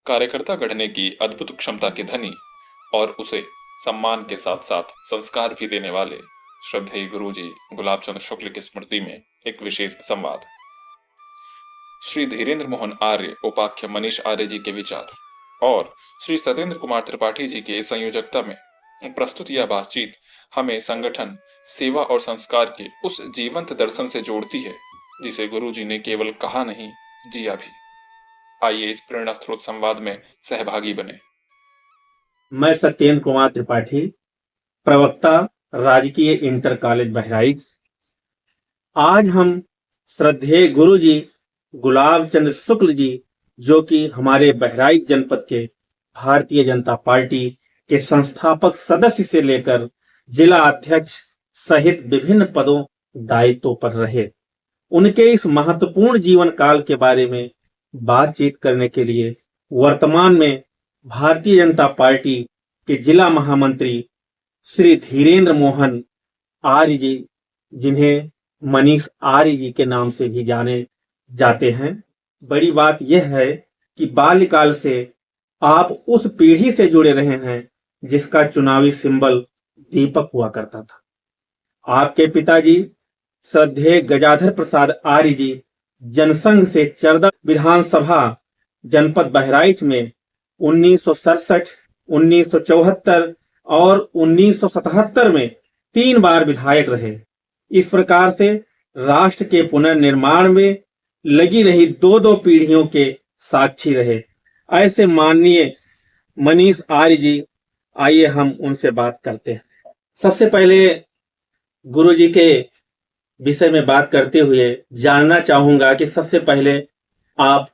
कार्यकर्ता गढ़ने की अद्भुत क्षमता के धनी और उसे सम्मान के साथ साथ संस्कार भी देने वाले श्रद्धेय गुरुजी गुलाब चंद शुक्ल की स्मृति में एक विशेष संवाद। श्री धीरेन्द्र मोहन आर्य उपाख्य मनीष आर्य जी के विचार और श्री सत्येंद्र कुमार त्रिपाठी जी के संयोजकता में प्रस्तुत यह बातचीत हमें संगठन, सेवा और संस्कार के उस जीवंत दर्शन से जोड़ती है जिसे गुरुजी ने केवल कहा नहीं, जिया भी। आइए इस प्रेरणा स्रोत संवाद में सहभागी बने। मैं सत्येंद्र कुमार त्रिपाठी, प्रवक्ता, राजकीय इंटर कॉलेज बहराइच। आज हम श्रद्धेय गुरुजी गुलाब चंद शुक्ल जी, जो कि हमारे बहराइच जनपद के भारतीय जनता पार्टी के संस्थापक सदस्य से लेकर जिला अध्यक्ष सहित विभिन्न पदों दायित्वों पर रहे, उनके इस महत्वपूर्ण जीवन काल के बारे में बातचीत करने के लिए वर्तमान में भारतीय जनता पार्टी के जिला महामंत्री श्री धीरेन्द्र मोहन आर्य जी, जिन्हें मनीष आर्य जी के नाम से भी जाने जाते हैं। बड़ी बात यह है कि बाल्यकाल से आप उस पीढ़ी से जुड़े रहे हैं जिसका चुनावी सिंबल दीपक हुआ करता था। आपके पिताजी श्रद्धेय गजाधर प्रसाद आर्य जी जनसंघ से चरदा विधानसभा जनपद बहराइच में 1967, 1974 और 1977 में 3 बार विधायक रहे। इस प्रकार से राष्ट्र के पुनर्निर्माण में लगी रही 2 पीढ़ियों के साक्षी रहे। ऐसे माननीय मनीष आर्य जी, आइए हम उनसे बात करते हैं। सबसे पहले गुरुजी के विषय में बात करते हुए जानना चाहूंगा कि सबसे पहले आप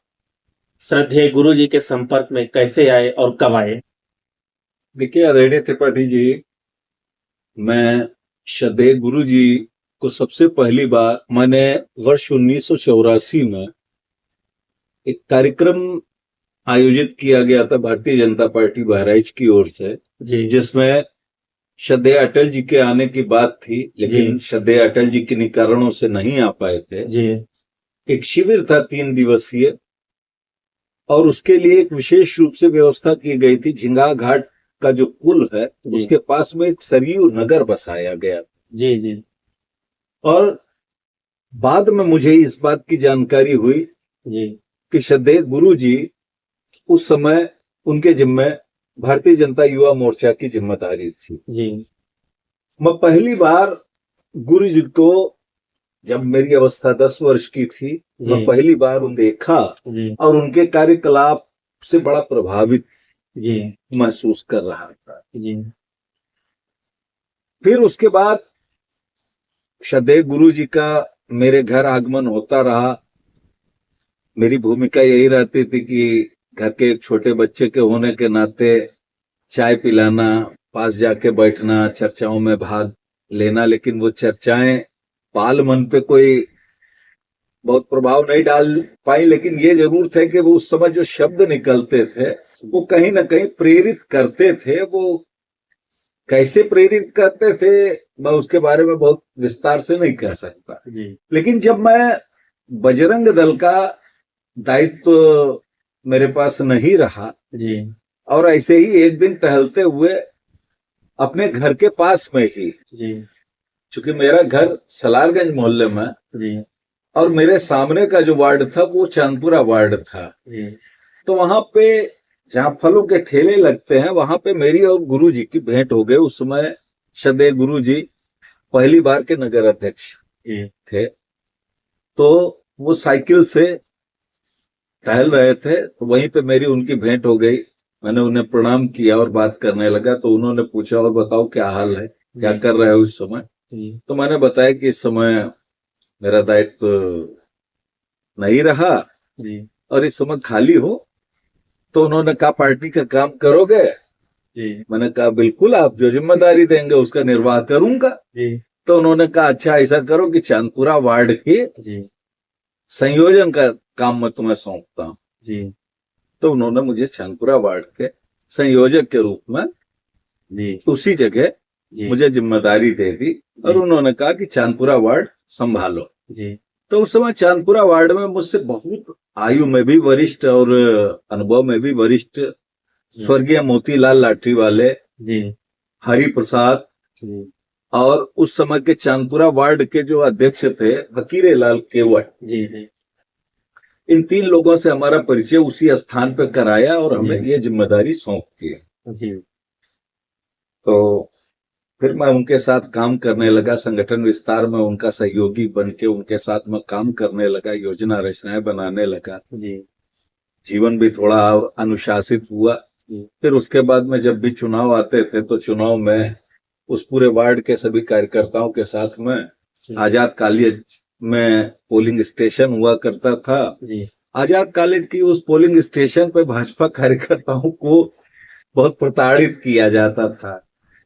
श्रद्धेय गुरु जी के संपर्क में कैसे आए और कब आए? देखिए आदरणीय त्रिपाठी जी, मैं श्रद्धेय गुरु जी को सबसे पहली बार मैंने वर्ष 1984 में एक कार्यक्रम आयोजित किया गया था भारतीय जनता पार्टी बहराइच की ओर से, जिसमें श्रद्धेय अटल जी के आने की बात थी, लेकिन श्रद्धेय अटल जी किन्हीं कारणों से नहीं आ पाए थे। एक शिविर था 3 दिवसीय और उसके लिए एक विशेष रूप से व्यवस्था की गई थी। झिंगा घाट का जो पुल है उसके पास में एक सरयू नगर बसाया गया था। और बाद में मुझे इस बात की जानकारी हुई कि श्रद्धेय गुरु जी उस समय उनके जिम्मे भारतीय जनता युवा मोर्चा की जिम्मेदारी थी। मैं पहली बार गुरु जी को, जब मेरी अवस्था 10 वर्ष की थी, मैं पहली बार उन्हें देखा और उनके कार्यकलाप से बड़ा प्रभावित महसूस कर रहा था। फिर उसके बाद श्रद्धेय गुरु जी का मेरे घर आगमन होता रहा। मेरी भूमिका यही रहती थी कि घर के एक छोटे बच्चे के होने के नाते चाय पिलाना, पास जाके बैठना, चर्चाओं में भाग लेना। लेकिन वो चर्चाएं बाल मन पे कोई बहुत प्रभाव नहीं डाल पाई, लेकिन ये जरूर थे कि वो उस समय जो शब्द निकलते थे वो कहीं ना कहीं प्रेरित करते थे। वो कैसे प्रेरित करते थे मैं उसके बारे में बहुत विस्तार से नहीं कह सकता। लेकिन जब मैं बजरंग दल का दायित्व मेरे पास नहीं रहा और ऐसे ही एक दिन टहलते हुए अपने घर के पास में ही, चूंकि मेरा घर सलारगंज मोहल्ले में और मेरे सामने का जो वार्ड था वो चांदपुरा वार्ड था, तो वहां पे जहाँ फलों के ठेले लगते हैं वहां पे मेरी और गुरु जी की भेंट हो गई। उस समय श्रद्धेय गुरु जी पहली बार के नगर अध्यक्ष थे, तो वो साइकिल से टहल रहे थे, तो वहीं पे मेरी उनकी भेंट हो गई। मैंने उन्हें प्रणाम किया और बात करने लगा, तो उन्होंने पूछा और बताओ क्या हाल है, क्या कर रहे हो इस समय? तो मैंने बताया कि इस समय मेरा दायित्व नहीं रहा और इस समय खाली हो। तो उन्होंने कहा पार्टी का काम करोगे? मैंने कहा बिल्कुल, आप जो जिम्मेदारी देंगे उसका निर्वाह करूंगा। तो उन्होंने कहा अच्छा ऐसा करो कि चांदपुरा वार्ड के संयोजन का काम मैं तुम्हें सौंपता हूँ। तो उन्होंने मुझे चांदपुरा वार्ड के संयोजक के रूप में उसी जगह मुझे जिम्मेदारी दे दी और उन्होंने कहा कि चांदपुरा वार्ड संभालो। तो उस समय चांदपुरा वार्ड में मुझसे बहुत आयु में भी वरिष्ठ और अनुभव में भी वरिष्ठ स्वर्गीय मोतीलाल लाठी वाले, जी हरि प्रसाद, जी और उस समय के चांदपुरा वार्ड के जो अध्यक्ष थे फकीरे लाल केवट, जी जी इन 3 लोगों से हमारा परिचय उसी स्थान पर कराया और हमें जी। ये जिम्मेदारी सौंप दी। जी तो फिर मैं उनके साथ काम करने लगा, संगठन विस्तार में उनका सहयोगी बन के उनके साथ में काम करने लगा, योजना रचनाएं बनाने लगा। जी जीवन भी थोड़ा अनुशासित हुआ। जी फिर उसके बाद में जब भी चुनाव आते थे तो चुनाव में उस पूरे वार्ड के सभी कार्यकर्ताओं के साथ में आजाद कॉलेज में पोलिंग स्टेशन हुआ करता था। जी आजाद कॉलेज की उस पोलिंग स्टेशन पे भाजपा कार्यकर्ताओं को बहुत प्रताड़ित किया जाता था,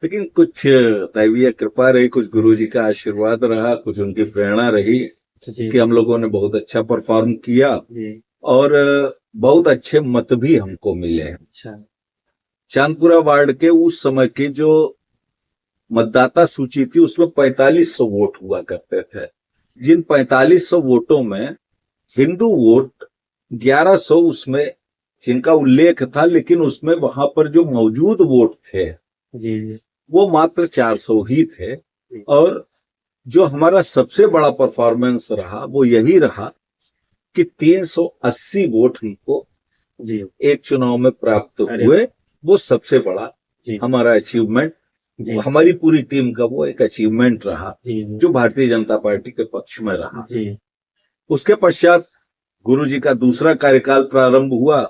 लेकिन कुछ दैवीय कृपा रही, कुछ गुरुजी का आशीर्वाद रहा, कुछ उनकी प्रेरणा रही जी कि हम लोगों ने बहुत अच्छा परफॉर्म किया जी। और बहुत अच्छे मत भी हमको मिले। अच्छा चांदपुरा वार्ड के उस समय की जो मतदाता सूची थी उसमें 4500 वोट हुआ करते थे। जिन 4500 वोटों में हिंदू वोट 1100 उसमें जिनका उल्लेख था, लेकिन उसमें वहां पर जो मौजूद वोट थे जी जी वो मात्र 400 ही थे। और जो हमारा सबसे बड़ा परफॉर्मेंस रहा वो यही रहा कि 380 वोट हमको जी एक चुनाव में प्राप्त अरे हुए। वो सबसे बड़ा जी हमारा अचीवमेंट, जी हमारी पूरी टीम का वो एक अचीवमेंट रहा जी जी जो भारतीय जनता पार्टी के पक्ष में रहा। जी उसके पश्चात गुरुजी का दूसरा कार्यकाल प्रारंभ हुआ।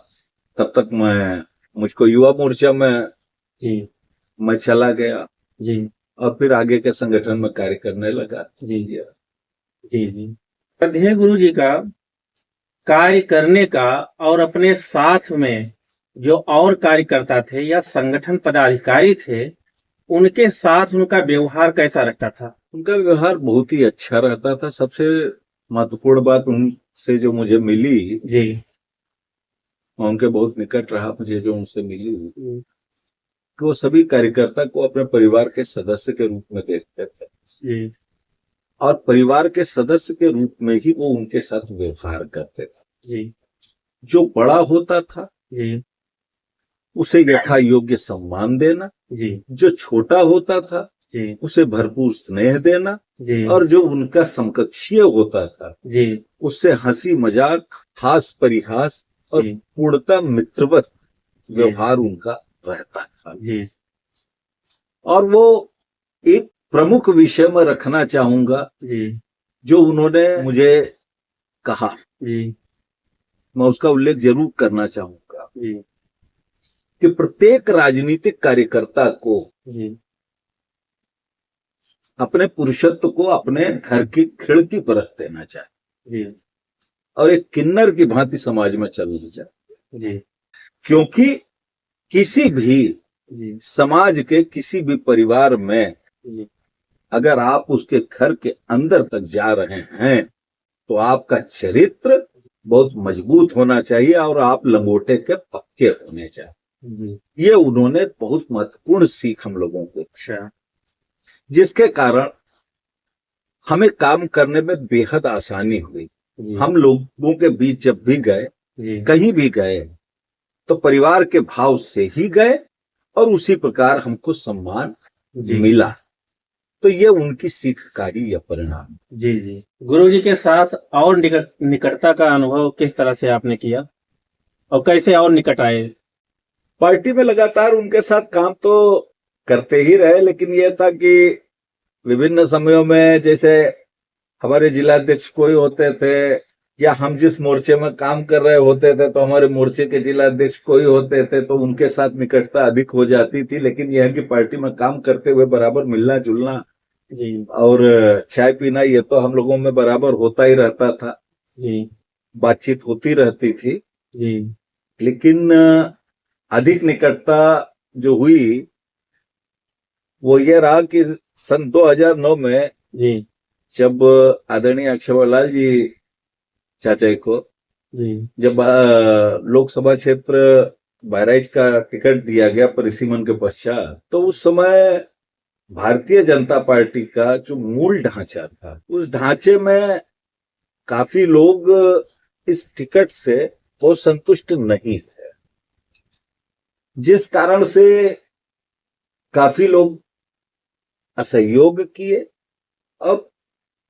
तब तक मुझको युवा मोर्चा में जी मैं चला गया जी और फिर आगे के संगठन में कार्य करने लगा। जी जी जी। श्रद्धेय गुरु जी का कार्य करने का और अपने साथ में जो और कार्यकर्ता थे या संगठन पदाधिकारी थे उनके साथ उनका व्यवहार कैसा रहता था? उनका व्यवहार बहुत ही अच्छा रहता था। सबसे महत्वपूर्ण बात उनसे जो मुझे मिली, जी मैं उनके बहुत निकट रहा, मुझे जो उनसे मिली जी कि वो सभी कार्यकर्ता को अपने परिवार के सदस्य के रूप में देखते थे जी और परिवार के सदस्य के रूप में ही वो उनके साथ व्यवहार करते थे। जी जो बड़ा होता था जी उसे यथा योग्य सम्मान देना, जी जो छोटा होता था जी उसे भरपूर स्नेह देना जी और जो उनका समकक्षीय होता था जी उससे हंसी मजाक, हास परिहास और जी पूर्णतः मित्रवत व्यवहार उनका रहता था। जी और वो एक प्रमुख विषय में रखना चाहूंगा जी जो उन्होंने मुझे कहा, जी मैं उसका उल्लेख जरूर करना चाहूंगा जी कि प्रत्येक राजनीतिक कार्यकर्ता को जी अपने पुरुषत्व को अपने घर की खिड़की पर रख देना चाहिए जी और एक किन्नर की भांति समाज में चलना चाहिए। जी क्योंकि किसी भी जी समाज के किसी भी परिवार में जी अगर आप उसके घर के अंदर तक जा रहे हैं तो आपका चरित्र बहुत मजबूत होना चाहिए और आप लंगोटे के पक्के होने चाहिए। जी। ये उन्होंने बहुत महत्वपूर्ण सीख हम लोगों को, अच्छा जिसके कारण हमें काम करने में बेहद आसानी हुई। जी हम लोगों के बीच जब भी गए, जी कहीं भी गए, तो परिवार के भाव से ही गए और उसी प्रकार हमको सम्मान जी मिला। तो ये उनकी सीखकारी या परिणाम। जी जी। गुरु जी के साथ और निकटता का अनुभव किस तरह से आपने किया और कैसे और निकट आए? पार्टी में लगातार उनके साथ काम तो करते ही रहे, लेकिन यह था कि विभिन्न समयों में जैसे हमारे जिलाध्यक्ष कोई होते थे या हम जिस मोर्चे में काम कर रहे होते थे तो हमारे मोर्चे के जिलाध्यक्ष कोई होते थे, तो उनके साथ निकटता अधिक हो जाती थी। लेकिन यह कि पार्टी में काम करते हुए बराबर मिलना जुलना जी और चाय पीना ये तो हम लोगों में बराबर होता ही रहता था, जी बातचीत होती रहती थी। जी लेकिन अधिक निकटता जो हुई वो ये रहा कि सन 2009 में जी जब आदरणीय अक्षयलाल जी चाचा को जी जब लोकसभा क्षेत्र बहराइच का टिकट दिया गया परिसीमन के पश्चात, तो उस समय भारतीय जनता पार्टी का जो मूल ढांचा था उस ढांचे में काफी लोग इस टिकट से बहुत संतुष्ट नहीं थे, जिस कारण से काफी लोग असहयोग किए। अब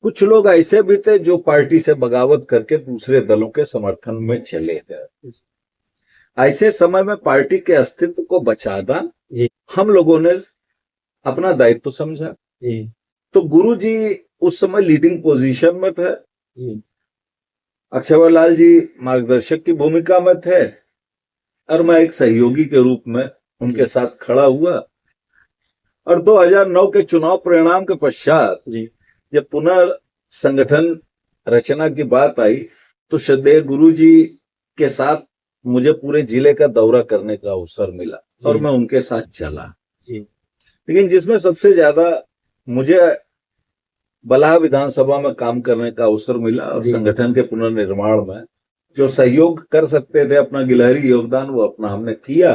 कुछ लोग ऐसे भी थे जो पार्टी से बगावत करके दूसरे दलों के समर्थन में चले गए। ऐसे समय में पार्टी के अस्तित्व को बचाना जी हम लोगों ने अपना दायित्व समझा। जी तो गुरु जी उस समय लीडिंग पोजीशन में थे, जी अक्षयवर लाल जी मार्गदर्शक की भूमिका में थे, और मैं एक सहयोगी के रूप में उनके साथ खड़ा हुआ। और 2009 के चुनाव परिणाम के पश्चात जी जब पुनर्संगठन रचना की बात आई तो श्रद्धेय गुरु जी के साथ मुझे पूरे जिले का दौरा करने का अवसर मिला और मैं उनके साथ चला। जी लेकिन जिसमें सबसे ज्यादा मुझे बलाह विधानसभा में काम करने का अवसर मिला और संगठन के पुनर्निर्माण में जो सहयोग कर सकते थे, अपना गिलहरी योगदान वो अपना हमने किया।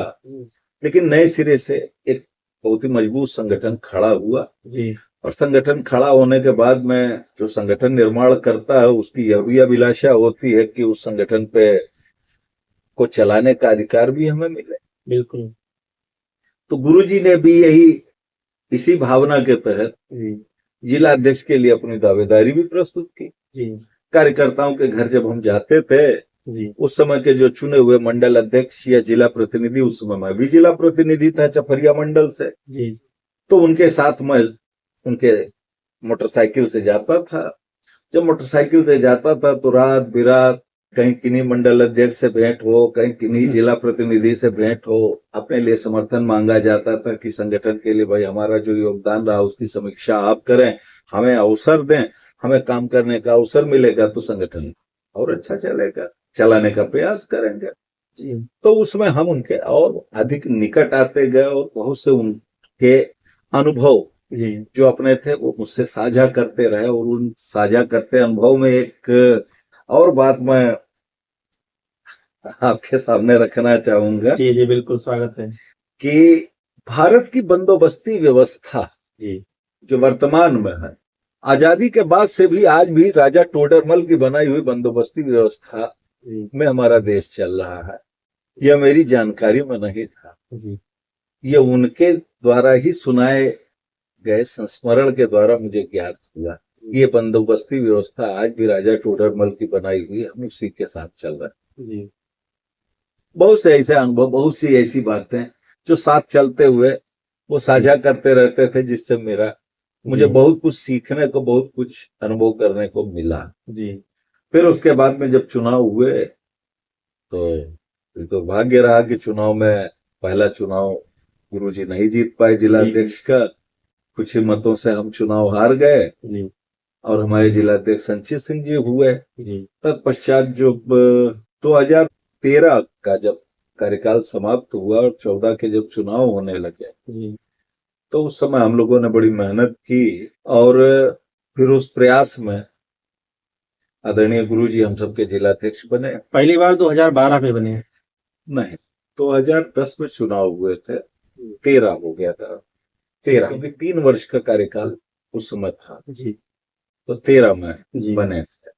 लेकिन नए सिरे से एक बहुत ही मजबूत संगठन खड़ा हुआ जी और संगठन खड़ा होने के बाद में जो संगठन निर्माण करता है उसकी यह भी अभिलाषा होती है कि उस संगठन पे को चलाने का अधिकार भी हमें मिले। बिल्कुल। तो गुरुजी ने भी यही इसी भावना के तहत जिला अध्यक्ष के लिए अपनी दावेदारी भी प्रस्तुत की। कार्यकर्ताओं के घर जब हम जाते थे उस समय के जो चुने हुए मंडल अध्यक्ष या जिला प्रतिनिधि, उस समय मैं भी जिला प्रतिनिधि था चपरिया मंडल से, तो उनके साथ मैं उनके मोटरसाइकिल से जाता था। जब मोटरसाइकिल से जाता था तो रात बिरात कहीं किन्हीं मंडल अध्यक्ष से भेंट हो, कहीं किन्हीं जिला प्रतिनिधि से भेंट हो, अपने लिए समर्थन मांगा जाता था कि संगठन के लिए भाई हमारा जो योगदान रहा उसकी समीक्षा आप करें, हमें अवसर दें, हमें काम करने का अवसर मिलेगा तो संगठन और अच्छा चलेगा, चलाने का प्रयास करेंगे। तो उसमें हम उनके और अधिक निकट आते गए और बहुत से उनके अनुभव जो अपने थे वो मुझसे साझा करते रहे। और उन साझा करते अनुभव में एक और बात मैं आपके सामने रखना चाहूंगा। जी बिल्कुल, स्वागत है। कि भारत की बंदोबस्ती व्यवस्था जो वर्तमान में है, आजादी के बाद से भी आज भी राजा टोडरमल की बनाई हुई बंदोबस्ती व्यवस्था में हमारा देश चल रहा है। यह मेरी जानकारी में नहीं था, यह उनके द्वारा ही सुनाए गए संस्मरण के द्वारा मुझे ज्ञात हुआ। ये बंदोबस्ती व्यवस्था आज भी राजा टोडरमल की बनाई हुई, हम उसी के साथ चल रहे हैं। बहुत से ऐसे अनुभव, बहुत सी ऐसी बातें जो साथ चलते हुए वो साझा करते रहते थे, जिससे मुझे बहुत कुछ सीखने को, बहुत कुछ अनुभव करने को मिला। फिर उसके बाद में जब चुनाव हुए तो भाग्य रहा कि चुनाव में पहला चुनाव गुरुजी नहीं जीत पाए जिला अध्यक्ष का, कुछ ही मतों से हम चुनाव हार गए और हमारे जिला अध्यक्ष संचित सिंह जी हुए। तत्पश्चात जो 2013 का जब कार्यकाल समाप्त हुआ और 14 के जब चुनाव होने लगे तो उस समय हम लोगों ने बड़ी मेहनत की और फिर उस प्रयास में आदरणीय गुरुजी हम सबके जिलाध्यक्ष बने। पहली बार 2012 में बने? नहीं, 2010 में चुनाव हुए थे, 13 हो गया था, 13 क्योंकि 3 वर्ष का कार्यकाल उस समय था तो 13 में बने थे।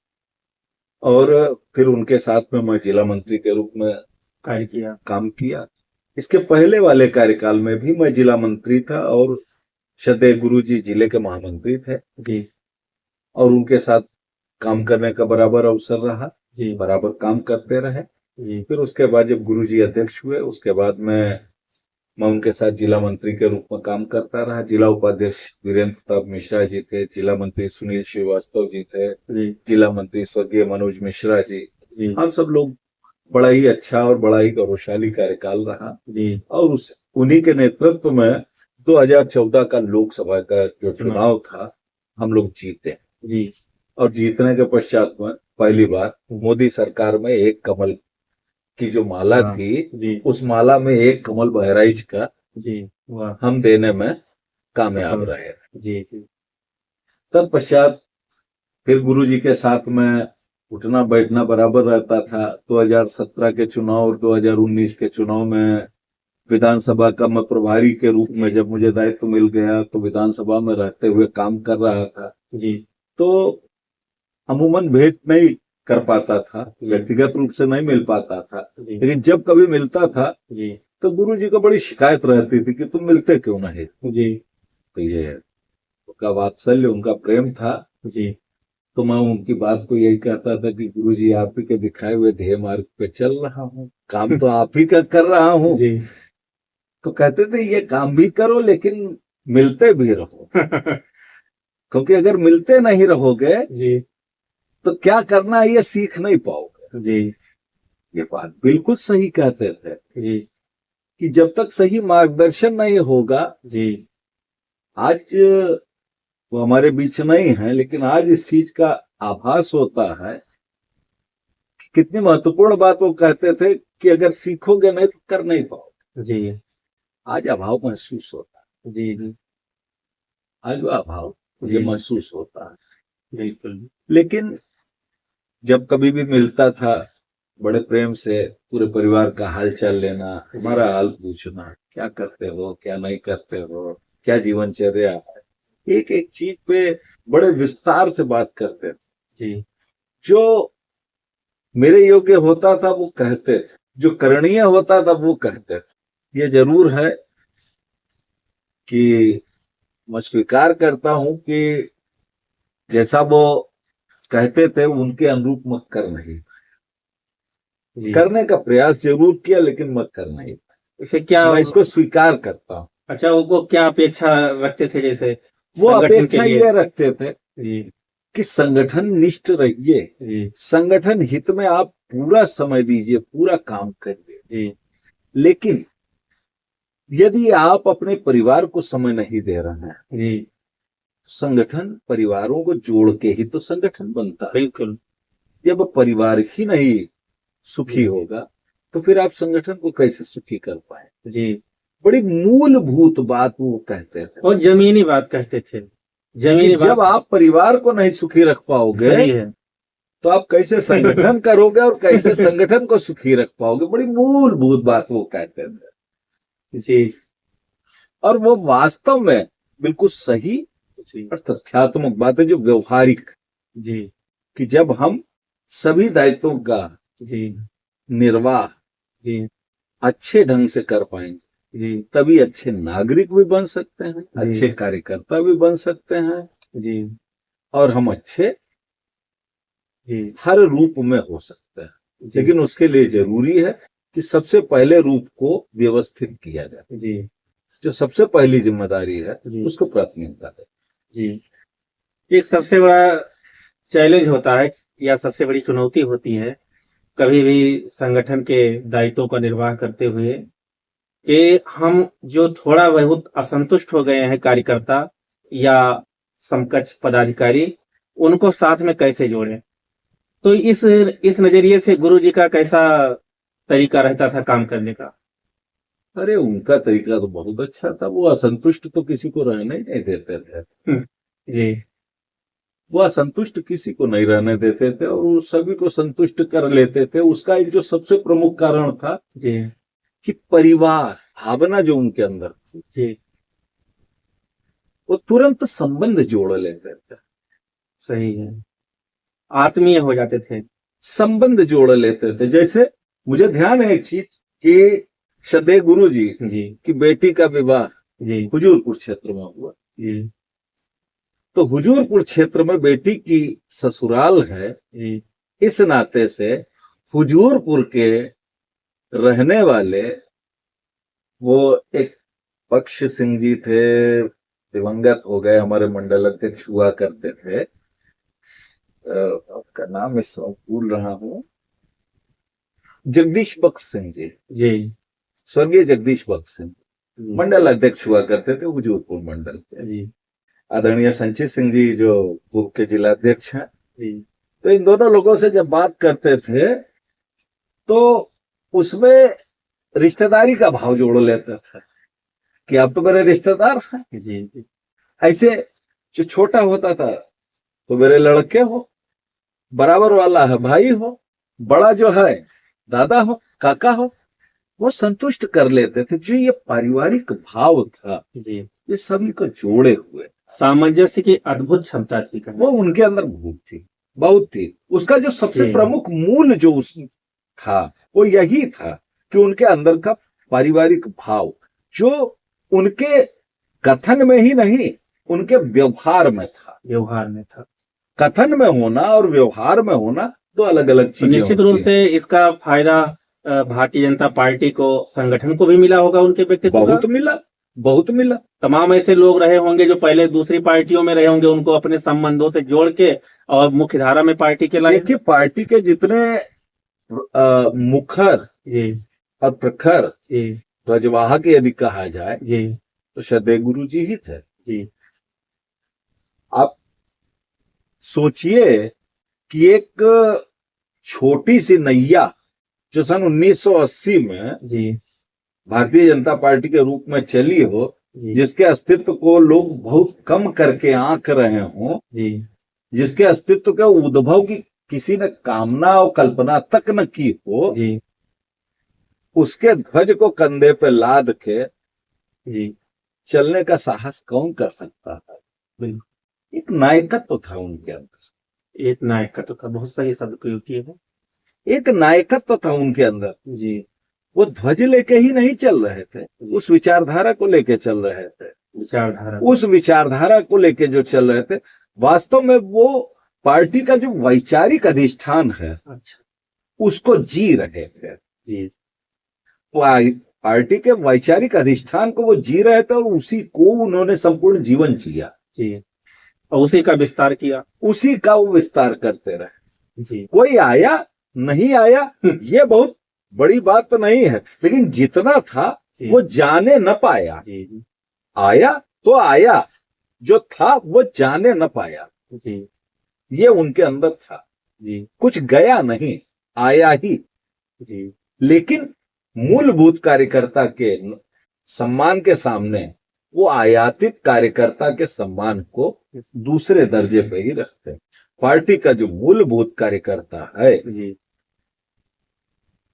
और फिर उनके साथ में मैं जिला मंत्री के रूप में काम किया। इसके पहले वाले कार्यकाल में भी मैं जिला मंत्री था और श्रद्धेय गुरुजी जिले के महामंत्री थे और उनके साथ काम करने का बराबर अवसर रहा, बराबर काम करते रहे। फिर उसके बाद जब गुरुजी अध्यक्ष हुए उसके बाद मैं उनके साथ जिला मंत्री के रूप में काम करता रहा। जिला उपाध्यक्ष वीरेंद्र प्रताप मिश्रा जी थे, जिला मंत्री सुनील श्रीवास्तव जी थे, जिला मंत्री स्वर्गीय मनोज मिश्रा जी, हम सब लोग बड़ा ही अच्छा और बड़ा ही गौरवशाली कार्यकाल रहा। और उन्हीं के नेतृत्व में 2014 का लोकसभा का जो चुनाव था हम लोग जीते और जीतने के पश्चात में पहली बार मोदी सरकार में एक कमल की जो माला थी उस माला में एक कमल बहराइच का हम देने में कामयाब रहे। तत्पश्चात फिर गुरुजी के साथ में उठना बैठना बराबर रहता था। 2017 के चुनाव और 2019 के चुनाव में विधानसभा का मैं प्रभारी के रूप में जब मुझे दायित्व मिल गया तो विधानसभा में रहते हुए काम कर रहा था। तो अमूमन भेंट नहीं कर पाता था, व्यक्तिगत रूप से नहीं मिल पाता था, जी लेकिन जब कभी मिलता था जी तो गुरु जी को बड़ी शिकायत रहती थी कि तुम मिलते क्यों नहीं। जी तो ये उनका वात्सल्य, उनका प्रेम था। जी तो मैं उनकी बात को यही कहता था कि गुरु जी आप ही के दिखाए हुए ध्येय मार्ग पे चल रहा हूँ, काम तो आप ही का कर रहा हूँ। जी तो कहते थे ये काम भी करो लेकिन मिलते भी रहो, क्योंकि अगर मिलते नहीं रहोगे जी तो क्या करना है ये सीख नहीं पाओगे। जी ये बात बिल्कुल सही कहते थे जी कि जब तक सही मार्गदर्शन नहीं होगा। जी आज वो हमारे बीच नहीं है, लेकिन आज इस चीज का आभास होता है कि कितनी महत्वपूर्ण बात वो कहते थे कि अगर सीखोगे नहीं तो कर नहीं पाओगे। जी आज अभाव महसूस होता है, जी जी आज वो अभाव मुझे जी महसूस होता है। बिल्कुल लेकिन जब कभी भी मिलता था, बड़े प्रेम से पूरे परिवार का हाल चाल लेना, हमारा हाल पूछना, क्या करते हो क्या नहीं करते हो, क्या जीवनचर्या है, एक एक चीज पे बड़े विस्तार से बात करते थे। जी जो मेरे योग्य होता था वो कहते थे, जो करणीय होता था वो कहते थे। ये जरूर है कि मैं स्वीकार करता हूं कि जैसा वो कहते थे उनके अनुरूप मैं कर नहीं, जी करने का प्रयास जरूर किया लेकिन मैं कर नहीं, इसे क्या मैं इसको स्वीकार करता हूं। अच्छा वो क्या अपेक्षा रखते थे जैसे वो संगठन के अपेक्षा लिए? ये रखते थे जी कि संगठन निष्ठ रहिए, जी संगठन हित में आप पूरा समय दीजिए, पूरा काम करिए। जी लेकिन यदि आप अपने परिवार को समय नहीं दे रहे हैं, जी संगठन परिवारों को जोड़ के ही तो संगठन बनता है। बिल्कुल जब परिवार ही नहीं सुखी होगा तो फिर आप संगठन को कैसे सुखी कर पाए। जी बड़ी मूलभूत बात वो कहते थे और जमीनी बात कहते थे, कि जमीनी जब बात आप परिवार को नहीं सुखी रख पाओगे सही है। तो आप कैसे संगठन करोगे और कैसे संगठन को सुखी रख पाओगे। बड़ी मूलभूत बात वो कहते थे जी और वो वास्तव में बिल्कुल सही जी और तथ्यात्मक बात है, जो व्यवहारिक, जी कि जब हम सभी दायित्वों का जी निर्वाह जी अच्छे ढंग से कर पाएंगे जी तभी अच्छे नागरिक भी बन सकते हैं, अच्छे कार्यकर्ता भी बन सकते हैं जी और हम अच्छे जी हर रूप में हो सकते हैं। जी लेकिन उसके लिए जरूरी है कि सबसे पहले रूप को व्यवस्थित किया जाए। जी जो सबसे पहली जिम्मेदारी है जी उसको प्राथमिकता दें। जी एक सबसे बड़ा चैलेंज होता है या सबसे बड़ी चुनौती होती है कभी भी संगठन के दायित्वों का निर्वाह करते हुए कि हम जो थोड़ा बहुत असंतुष्ट हो गए हैं कार्यकर्ता या समकक्ष पदाधिकारी, उनको साथ में कैसे जोड़ें। तो इस नजरिए से गुरु जी का कैसा तरीका रहता था काम करने का? अरे उनका तरीका तो बहुत अच्छा था, वो असंतुष्ट तो किसी को रहने ही नहीं देते थे। जी वो असंतुष्ट किसी को नहीं रहने देते थे और वो सभी को संतुष्ट कर लेते थे। उसका एक जो सबसे प्रमुख कारण था जी कि परिवार भावना जो उनके अंदर थी, जी वो तुरंत संबंध जोड़ लेते थे, सही है, आत्मीय हो जाते थे। संबंध जोड़ लेते थे। जैसे मुझे ध्यान है एक चीज कि श्रद्धेय गुरु जी जी की बेटी का विवाह जी हुजूरपुर क्षेत्र में हुआ। जी तो हुजूरपुर क्षेत्र में बेटी की ससुराल है, जी इस नाते से हुजूरपुर के रहने वाले वो एक पक्ष सिंह जी थे, दिवंगत हो गए, हमारे मंडल अध्यक्ष हुआ करते थे। आपका नाम इस समय भूल रहा हूं, जगदीश बख्श सिंह जी, जी स्वर्गीय जगदीश बख्श सिंह जी मंडल अध्यक्ष हुआ करते थे हुजूरपुर मंडल के। जी आदरणीय संचित सिंह जी जो पूर्व के जिला अध्यक्ष हैं। जी तो इन दोनों लोगों से जब बात करते थे तो उसमें रिश्तेदारी का भाव जोड़ लेता था कि आप तो मेरे रिश्तेदार हैं। जी जी ऐसे जो छोटा होता था तो मेरे लड़के हो, बराबर वाला है भाई हो, बड़ा जो है दादा हो, काका हो, वो संतुष्ट कर लेते थे। जो ये पारिवारिक भाव था जी ये सभी को जोड़े हुए, सामंजस्य की अद्भुत क्षमता थी वो उनके अंदर भूख थी। बहुत थी। उसका जो सबसे जी। प्रमुख मूल जो उस था वो यही था कि उनके अंदर का पारिवारिक भाव, जो उनके कथन में ही नहीं, उनके व्यवहार में था। व्यवहार में था। कथन में होना और व्यवहार में होना दो अलग अलग तो चीजें निश्चित रूप होती हैं। से इसका फायदा भारतीय जनता पार्टी को, संगठन को भी मिला होगा उनके व्यक्तित्व का। बहुत मिला, बहुत मिला। तमाम ऐसे लोग रहे होंगे जो पहले दूसरी पार्टियों में रहे होंगे, उनको अपने संबंधों से जोड़ के और मुख्य धारा में पार्टी के लाए। देखिए, पार्टी के जितने मुखर जी और प्रखर जी ध्वजवाहक यदि कहा जाए जी तो श्रद्धेय गुरु जी ही थे। जी आप सोचिए कि एक छोटी सी नैया जो सन 1980 में जी भारतीय जनता पार्टी के रूप में चली हो, जी जिसके अस्तित्व को लोग बहुत कम करके आंक रहे हों, जी जिसके अस्तित्व के उद्भव की किसी ने कामना और कल्पना तक न की हो, जी उसके ध्वज को कंधे पे लाद के जी चलने का साहस कौन कर सकता है? बिल्कुल। एक नायकत्व था उनके अंदर, एक नायकत्व का बहुत सही शब्द प्रयोग किए हैं। एक नायकत्व था उनके अंदर। जी वो ध्वज लेके ही नहीं चल रहे थे, उस विचारधारा को लेके चल रहे थे। विचारधारा। उस विचारधारा को लेके जो चल रहे थे, वास्तव में वो पार्टी का जो वैचारिक अधिष्ठान है अच्छा। उसको जी रहे थे। जी पार्टी के वैचारिक अधिष्ठान को वो जी रहे थे और उसी को उन्होंने संपूर्ण जीवन जिया। जी और उसी का विस्तार किया। उसी का वो विस्तार करते रहे। जी कोई आया नहीं आया ये बहुत बड़ी बात तो नहीं है, लेकिन जितना था जी वो जाने न पाया। जी जी आया तो आया, जो था वो जाने न पाया। जी ये उनके अंदर था। जी कुछ गया नहीं, आया ही। जी लेकिन मूलभूत कार्यकर्ता के सम्मान के सामने वो आयातित कार्यकर्ता के सम्मान को दूसरे दर्जे पे ही रखते हैं। पार्टी का जो मूलभूत कार्यकर्ता है जी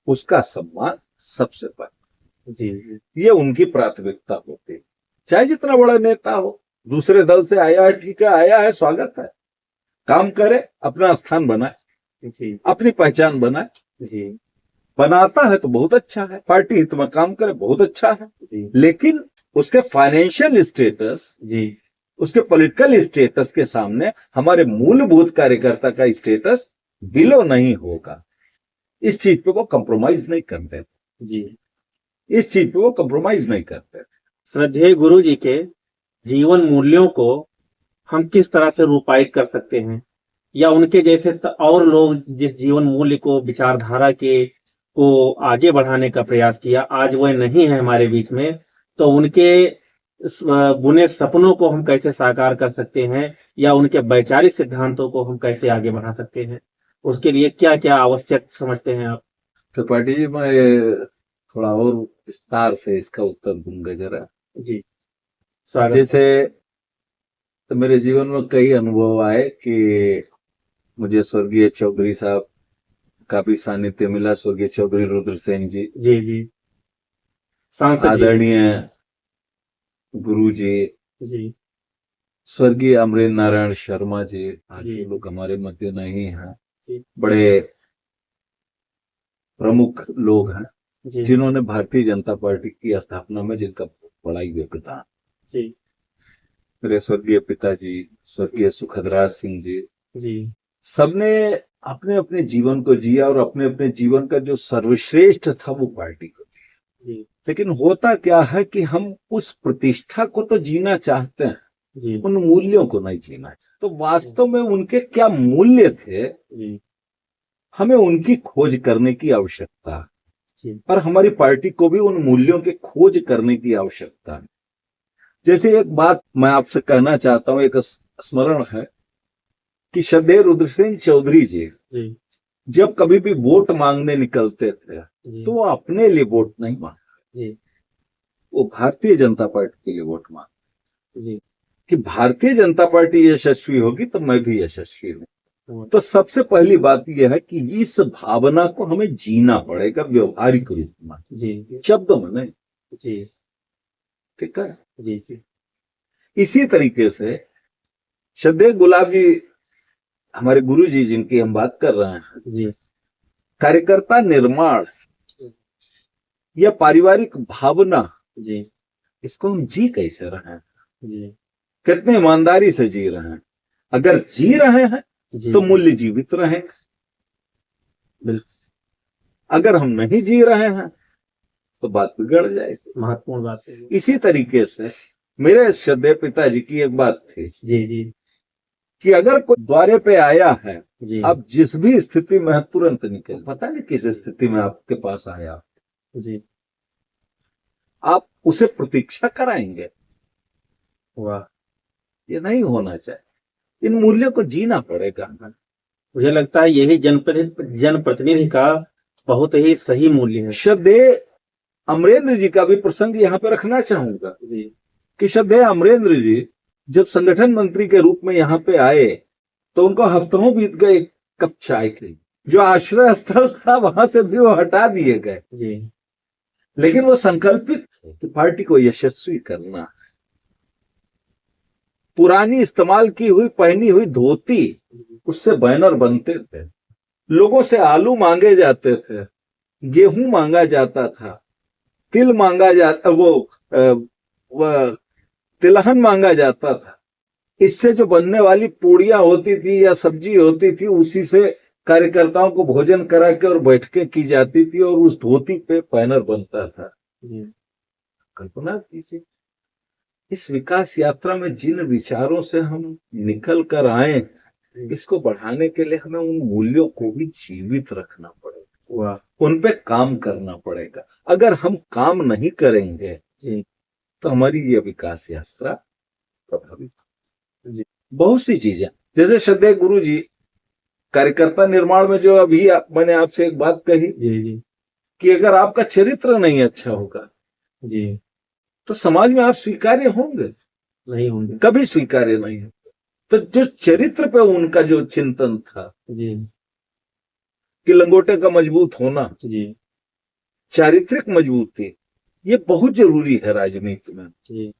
उसका सम्मान सबसे पहले, जी जी ये उनकी प्राथमिकता होती है। चाहे जितना बड़ा नेता हो, दूसरे दल से आया है, ठीक है, आया है, स्वागत है, काम करे, अपना स्थान बनाए, जी अपनी पहचान बनाए। जी बनाता है तो बहुत अच्छा है, पार्टी हित में काम करे बहुत अच्छा है, जी लेकिन उसके फाइनेंशियल स्टेटस, जी उसके पॉलिटिकल स्टेटस के सामने हमारे मूलभूत कार्यकर्ता का स्टेटस बिलो नहीं होगा। इस चीज पे वो कंप्रोमाइज नहीं करते थे। जी इस चीज पे वो कंप्रोमाइज नहीं करते थे। श्रद्धेय गुरु जी के जीवन मूल्यों को हम किस तरह से रूपायित कर सकते हैं, या उनके जैसे और लोग जिस जीवन मूल्य को, विचारधारा के को आगे बढ़ाने का प्रयास किया, आज वो नहीं है हमारे बीच में, तो उनके बुने सपनों को हम कैसे साकार कर सकते हैं, या उनके वैचारिक सिद्धांतों को हम कैसे आगे बढ़ा सकते हैं, उसके लिए क्या क्या आवश्यक समझते हैं आप? तो पार्टी जी, मैं थोड़ा और विस्तार से इसका उत्तर दूंगा जरा। जी स्वागत। जैसे तो मेरे जीवन में कई अनुभव आए कि मुझे स्वर्गीय चौधरी साहब का भी सानिध्य मिला, स्वर्गीय चौधरी रुद्रसेन जी, जी जी सांसद जी। आदरणीय गुरु जी, जी स्वर्गीय अमरेंद्र नारायण शर्मा जी, आज जी। ये लोग हमारे मध्य नहीं हैं, जी बड़े प्रमुख लोग हैं जी जिन्होंने भारतीय जनता पार्टी की स्थापना में जिनका बड़ा योगदान। जी मेरे स्वर्गीय पिताजी, स्वर्गीय सुखदराज सिंह जी, जी सबने अपने अपने जीवन को जिया और अपने अपने जीवन का जो सर्वश्रेष्ठ था वो पार्टी को जिया। जी लेकिन होता क्या है कि हम उस प्रतिष्ठा को तो जीना चाहते हैं, जी उन मूल्यों को नहीं जीना चाहते। तो वास्तव में उनके क्या मूल्य थे, जी हमें उनकी खोज करने की आवश्यकता है, जी और हमारी पार्टी को भी उन मूल्यों की खोज करने की आवश्यकता है। जैसे एक बात मैं आपसे कहना चाहता हूं, एक स्मरण है कि श्रद्धेय रुद्रसेन चौधरी जी जी जब कभी भी वोट मांगने निकलते थे जी तो वो अपने लिए वोट नहीं मांगते, जी वो भारतीय जनता पार्टी के लिए वोट मांगते जी कि भारतीय जनता पार्टी यशस्वी होगी तो मैं भी यशस्वी हूं। वो- तो सबसे पहली बात यह है कि इस भावना को हमें जीना पड़ेगा व्यवहारिक रूप में, जी शब्दों में नहीं। जी ठीक है। जी जी इसी तरीके से श्रद्धेय गुलाब जी हमारे गुरुजी जिनकी हम बात कर रहे हैं, जी कार्यकर्ता निर्माण या पारिवारिक भावना, जी इसको हम जी कैसे रहे हैं, जी कितने ईमानदारी से जी रहे हैं। अगर जी रहे हैं जी तो मूल्य जीवित रहेंगे, बिल्कुल अगर हम नहीं जी रहे हैं तो बात बिगड़ जाएगी। महत्वपूर्ण बात है। इसी तरीके से मेरे श्रद्धेय पिताजी की एक बात थी जी जी कि अगर कोई द्वारे पे आया है, जी आप जिस भी स्थिति में है तुरंत निकल, पता नहीं किस स्थिति में आपके पास आया, जी आप उसे प्रतीक्षा कराएंगे। वाह, ये नहीं होना चाहिए, इन मूल्यों को जीना पड़ेगा। मुझे लगता है यही जनप्रतिनिधि का बहुत ही सही मूल्य है। श्रद्धेय अमरेंद्र जी का भी प्रसंग यहाँ पे रखना चाहूंगा जी कि श्रद्धेय अमरेंद्र जी जब संगठन मंत्री के रूप में यहाँ पे आए तो उनको हफ्तों बीत गए कप चाय के, जो आश्रय स्थल था वहां से भी वो हटा दिए गए, जी लेकिन वो संकल्पित थे कि पार्टी को यशस्वी करना। पुरानी इस्तेमाल की हुई पहनी हुई धोती, उससे बैनर बनते थे, लोगों से आलू मांगे जाते थे, गेहूं मांगा जाता था, तिल मांगा जाता, वो तिलहन मांगा जाता था। इससे जो बनने वाली पूड़ियां होती थी या सब्जी होती थी, उसी से कार्यकर्ताओं को भोजन करा के और बैठकें की जाती थी और उस धोती पे बैनर बनता था। जी कल्पना कीजिए, इस विकास यात्रा में जिन विचारों से हम निकल कर आए, इसको बढ़ाने के लिए हमें उन मूल्यों को भी जीवित रखना पड़ेगा, वाह, उन पे काम करना पड़ेगा। अगर हम काम नहीं करेंगे जी तो हमारी ये विकास यात्रा प्रभावित। जी बहुत सी चीजें, जैसे श्रद्धेय गुरु जी कार्यकर्ता निर्माण में जो अभी मैंने आपसे एक बात कही जी जी कि अगर आपका चरित्र नहीं अच्छा होगा जी तो समाज में आप स्वीकार्य होंगे, नहीं होंगे। कभी स्वीकार्य नहीं होंगे। तो जो चरित्र पे उनका जो चिंतन था जी कि लंगोटे का मजबूत होना, जी चारित्रिक मजबूती, ये बहुत जरूरी है राजनीति में। जी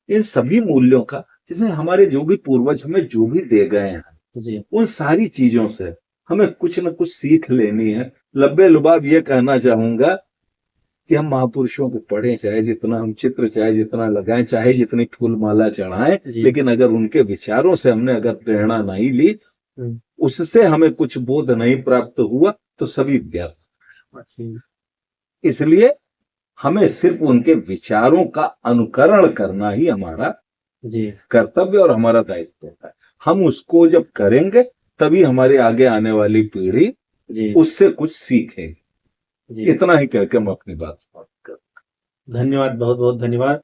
इन सभी मूल्यों का, जिसमें हमारे जो भी पूर्वज हमें जो भी दे गए हैं, जी उन सारी चीजों से हमें कुछ न कुछ सीख लेनी है। लब्बे लुबाब ये कहना चाहूंगा कि हम महापुरुषों को पढ़ें, चाहे जितना हम चित्र चाहे जितना लगाएं, चाहे जितनी फूल माला चढ़ाएं, जी। लेकिन अगर उनके विचारों से हमने अगर प्रेरणा नहीं ली, उससे हमें कुछ बोध नहीं प्राप्त हुआ, तो सभी व्यर्थ। इसलिए हमें सिर्फ उनके विचारों का अनुकरण करना ही हमारा जी कर्तव्य और हमारा दायित्व है। हम उसको जब करेंगे तभी हमारे आगे आने वाली पीढ़ी जी उससे कुछ सीखेगी। जी इतना ही कहकर मैं अपनी बात समाप्त करूं। धन्यवाद, बहुत बहुत धन्यवाद।